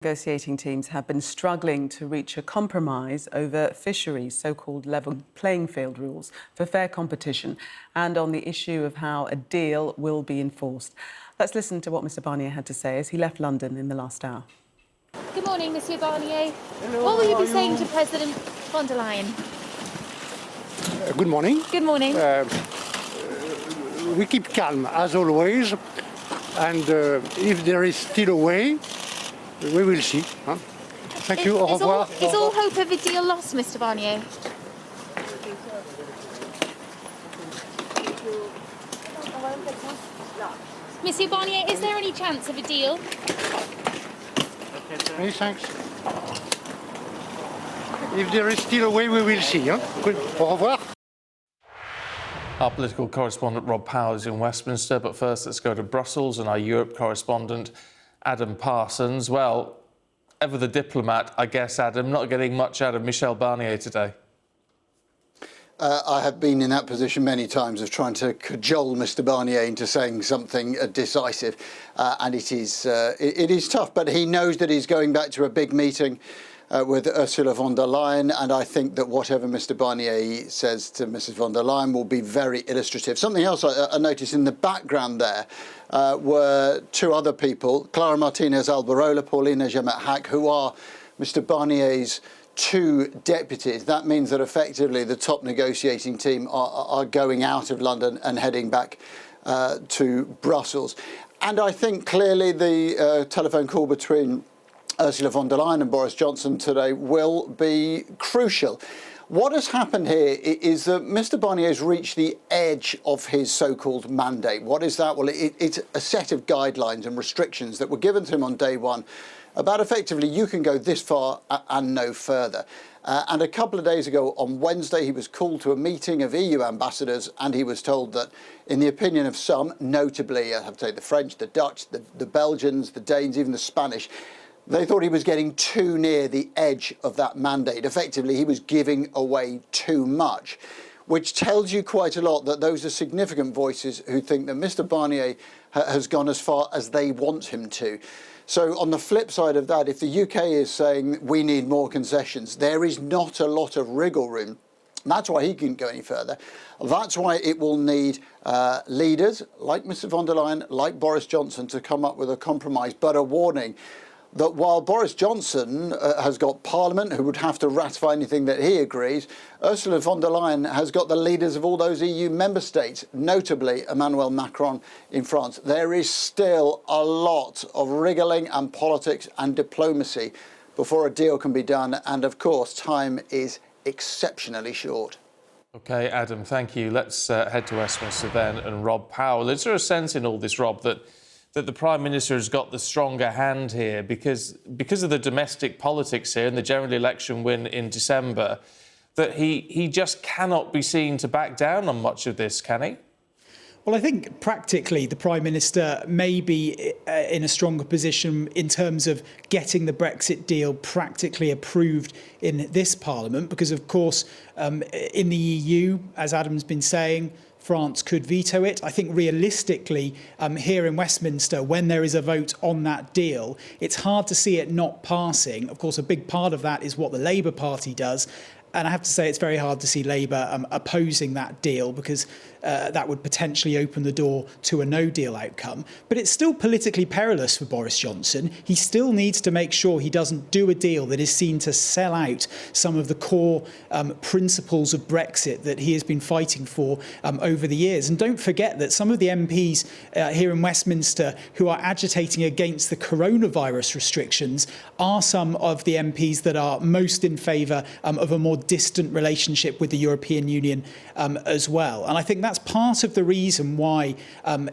Negotiating teams have been struggling to reach a compromise over fisheries, so-called level playing field rules for fair competition, and on the issue of how a deal will be enforced. Let's listen to what Mr Barnier had to say as he left London in the last hour. Good morning, Monsieur Barnier. Hello, what will you be saying to President von der Leyen? Good morning. Good morning. We keep calm, as always, and if there is still a way, we will see. Huh? Thank you. Au revoir. Is all hope of a deal lost, Mr Barnier? Monsieur Barnier, is there any chance of a deal? Many thanks. If there is still a way, we will see. Huh? Good. Au revoir. Our political correspondent Rob Powers in Westminster, but first let's go to Brussels and our Europe correspondent Adam Parsons. Well, ever the diplomat, I guess, Adam, not getting much out of Michel Barnier today. I have been in that position many times of trying to cajole Mr Barnier into saying something decisive, and it is tough, but he knows that he's going back to a big meeting with Ursula von der Leyen, and I think that whatever Mr Barnier says to Mrs von der Leyen will be very illustrative. Something else I noticed in the background there were two other people, Clara Martinez Alberola, Paulina Gemet-Hack, who are Mr Barnier's two deputies. That means that effectively the top negotiating team are going out of London and heading back to Brussels. And I think clearly the telephone call between Ursula von der Leyen and Boris Johnson today will be crucial. What has happened here is that Mr Barnier has reached the edge of his so-called mandate. What is that? Well, it's a set of guidelines and restrictions that were given to him on day one about effectively you can go this far and no further. And a couple of days ago on Wednesday, he was called to a meeting of EU ambassadors, and he was told that, in the opinion of some, notably, I have to say the French, the Dutch, the Belgians, the Danes, even the Spanish, they thought he was getting too near the edge of that mandate. Effectively, he was giving away too much, which tells you quite a lot that those are significant voices who think that Mr Barnier has gone as far as they want him to. So on the flip side of that, if the UK is saying we need more concessions, there is not a lot of wriggle room. That's why he couldn't go any further. That's why it will need leaders like Mr von der Leyen, like Boris Johnson, to come up with a compromise, but a warning that while Boris Johnson has got Parliament, who would have to ratify anything that he agrees, Ursula von der Leyen has got the leaders of all those EU member states, notably Emmanuel Macron in France. There is still a lot of wriggling and politics and diplomacy before a deal can be done. And of course, time is exceptionally short. OK, Adam, thank you. Let's head to Westminster then and Rob Powell. Is there a sense in all this, Rob, that the Prime Minister has got the stronger hand here because of the domestic politics here and the general election win in December, that he just cannot be seen to back down on much of this, can he? Well, I think practically the Prime Minister may be in a stronger position in terms of getting the Brexit deal practically approved in this Parliament, because, of course, in the EU, as Adam's been saying, France could veto it. I think realistically, here in Westminster, when there is a vote on that deal, it's hard to see it not passing. Of course, a big part of that is what the Labour Party does. And I have to say it's very hard to see Labour opposing that deal, because that would potentially open the door to a no-deal outcome. But it's still politically perilous for Boris Johnson. He still needs to make sure he doesn't do a deal that is seen to sell out some of the core principles of Brexit that he has been fighting for over the years. And don't forget that some of the MPs here in Westminster who are agitating against the coronavirus restrictions are some of the MPs that are most in favour of a more distant relationship with the European Union as well. And I think that's part of the reason why,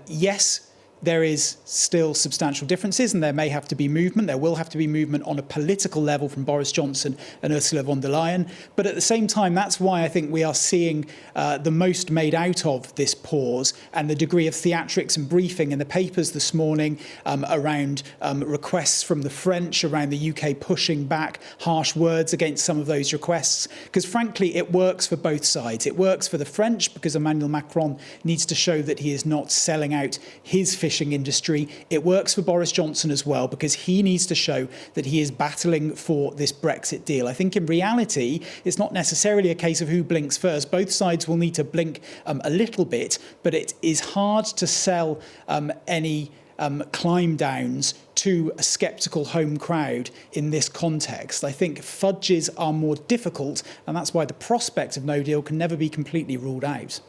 yes, there is still substantial differences and there may have to be movement. There will have to be movement on a political level from Boris Johnson and Ursula von der Leyen. But at the same time, that's why I think we are seeing the most made out of this pause and the degree of theatrics and briefing in the papers this morning around requests from the French, around the UK pushing back harsh words against some of those requests. Because frankly, it works for both sides. It works for the French because Emmanuel Macron needs to show that he is not selling out his fish fishing industry. It works for Boris Johnson as well, because he needs to show that he is battling for this Brexit deal. I think in reality, it's not necessarily a case of who blinks first. Both sides will need to blink a little bit, but it is hard to sell any climb downs to a sceptical home crowd in this context. I think fudges are more difficult, and that's why the prospect of no deal can never be completely ruled out.